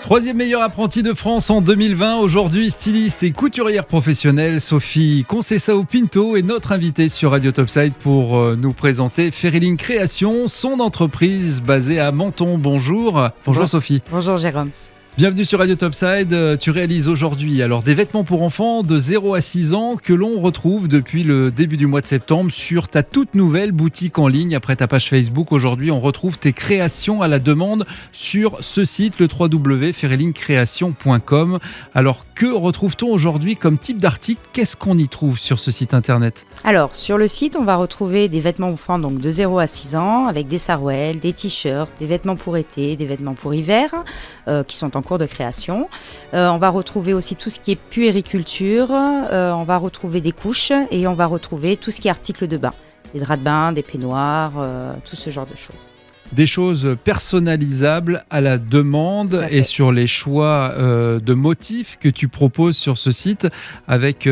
Troisième meilleure apprentie de France en 2020. Aujourd'hui, styliste et couturière professionnelle, Sophie Conceição-Pinto est notre invitée sur Radio Topside pour nous présenter Feriline Création, son entreprise basée à Menton. Bonjour. Bonjour Sophie. Bonjour Jérôme. Bienvenue sur Radio Topside. Tu réalises aujourd'hui des vêtements pour enfants de 0 à 6 ans que l'on retrouve depuis le début du mois de septembre sur ta toute nouvelle boutique en ligne. Après ta page Facebook, aujourd'hui, on retrouve tes créations à la demande sur ce site, le www.ferilinecreation.com. Alors, que retrouve-t-on aujourd'hui comme type d'article ? Qu'est-ce qu'on y trouve sur ce site internet ? Alors, sur le site, on va retrouver des vêtements enfants donc de 0 à 6 ans avec des sarouels, des t-shirts, des vêtements pour été, des vêtements pour hiver qui sont en cours de création. On va retrouver aussi tout ce qui est puériculture, on va retrouver des couches et on va retrouver tout ce qui est articles de bain, des draps de bain, des peignoirs, tout ce genre de choses. Des choses personnalisables à la demande et sur les choix de motifs que tu proposes sur ce site avec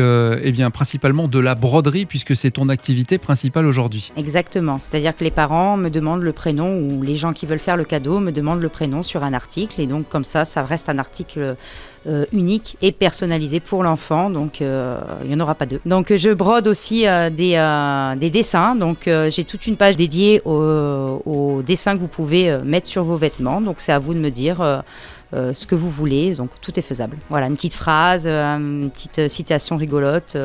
principalement de la broderie puisque c'est ton activité principale aujourd'hui. Exactement, c'est-à-dire que les parents me demandent le prénom ou les gens qui veulent faire le cadeau me demandent le prénom sur un article et donc comme ça reste un article unique et personnalisé pour l'enfant, donc il n'y en aura pas deux. Donc je brode aussi des dessins, donc j'ai toute une page dédiée aux dessins que vous pouvez mettre sur vos vêtements, donc c'est à vous de me dire ce que vous voulez, donc tout est faisable. Voilà, une petite phrase, une petite citation rigolote,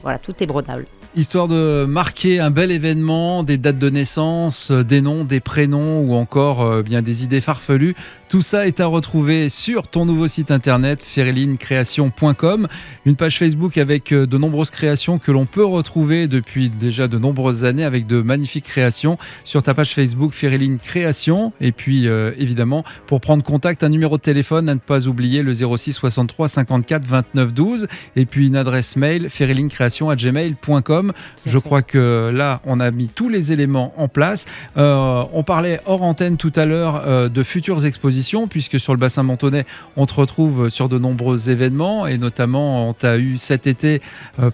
voilà, tout est brodable. Histoire de marquer un bel événement, des dates de naissance, des noms, des prénoms ou encore des idées farfelues. Tout ça est à retrouver sur ton nouveau site internet ferilinecreation.com. Une page Facebook avec de nombreuses créations que l'on peut retrouver depuis déjà de nombreuses années avec de magnifiques créations sur ta page Facebook Feriline Création. Et puis évidemment, pour prendre contact, un numéro de téléphone à ne pas oublier, le 06 63 54 29 12 et puis une adresse mail ferilinecreation@gmail.com. Je crois que là, on a mis tous les éléments en place. On parlait hors antenne tout à l'heure de futures expositions, puisque sur le bassin mentonnais, on te retrouve sur de nombreux événements, et notamment, on t'a eu cet été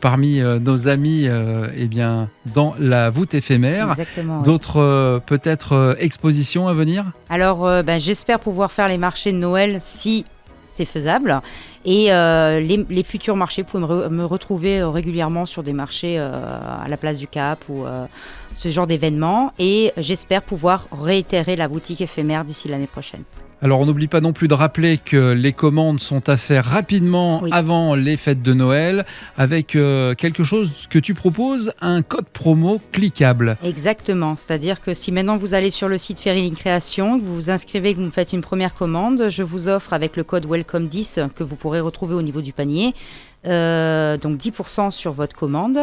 parmi nos amis dans la voûte éphémère. Exactement, d'autres peut-être expositions à venir ? Alors, j'espère pouvoir faire les marchés de Noël si c'est faisable. Et les futurs marchés, vous pouvez me retrouver régulièrement sur des marchés à la place du Cap ou ce genre d'événements. Et j'espère pouvoir réitérer la boutique éphémère d'ici l'année prochaine. Alors, on n'oublie pas non plus de rappeler que les commandes sont à faire rapidement avant les fêtes de Noël avec quelque chose que tu proposes, un code promo cliquable. Exactement, c'est-à-dire que si maintenant vous allez sur le site Feriline Création, que vous vous inscrivez, que vous me faites une première commande, je vous offre avec le code WELCOME10 que vous pourrez retrouver au niveau du panier, donc 10% sur votre commande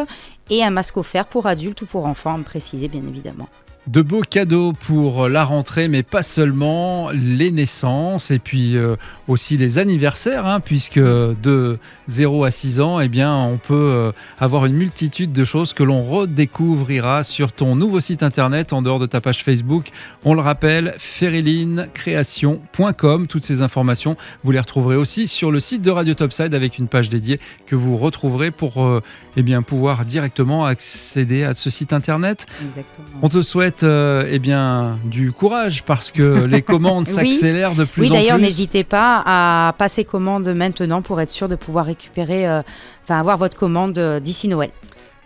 et un masque offert pour adultes ou pour enfants, à me préciser bien évidemment. De beaux cadeaux pour la rentrée, mais pas seulement, les naissances et puis aussi les anniversaires, puisque de 0 à 6 ans, on peut avoir une multitude de choses que l'on redécouvrira sur ton nouveau site internet en dehors de ta page Facebook. On le rappelle, ferilinecreation.com. Toutes ces informations, vous les retrouverez aussi sur le site de Radio Topside avec une page dédiée que vous retrouverez pour pouvoir directement accéder à ce site internet. Exactement. On te souhaite du courage parce que les commandes s'accélèrent de plus en plus. Oui, d'ailleurs, n'hésitez pas à passer commande maintenant pour être sûr de pouvoir récupérer, avoir votre commande d'ici Noël.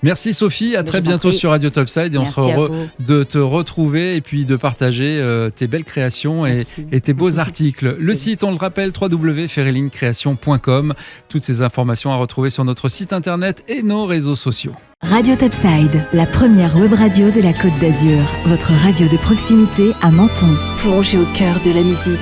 Merci Sophie, à très bientôt sur Radio Topside et on sera heureux de te retrouver et puis de partager tes belles créations et tes beaux articles. Le site, on le rappelle, www.ferilinecreation.com. Toutes ces informations à retrouver sur notre site internet et nos réseaux sociaux. Radio Topside, la première web radio de la Côte d'Azur. Votre radio de proximité à Menton. Plongez au cœur de la musique.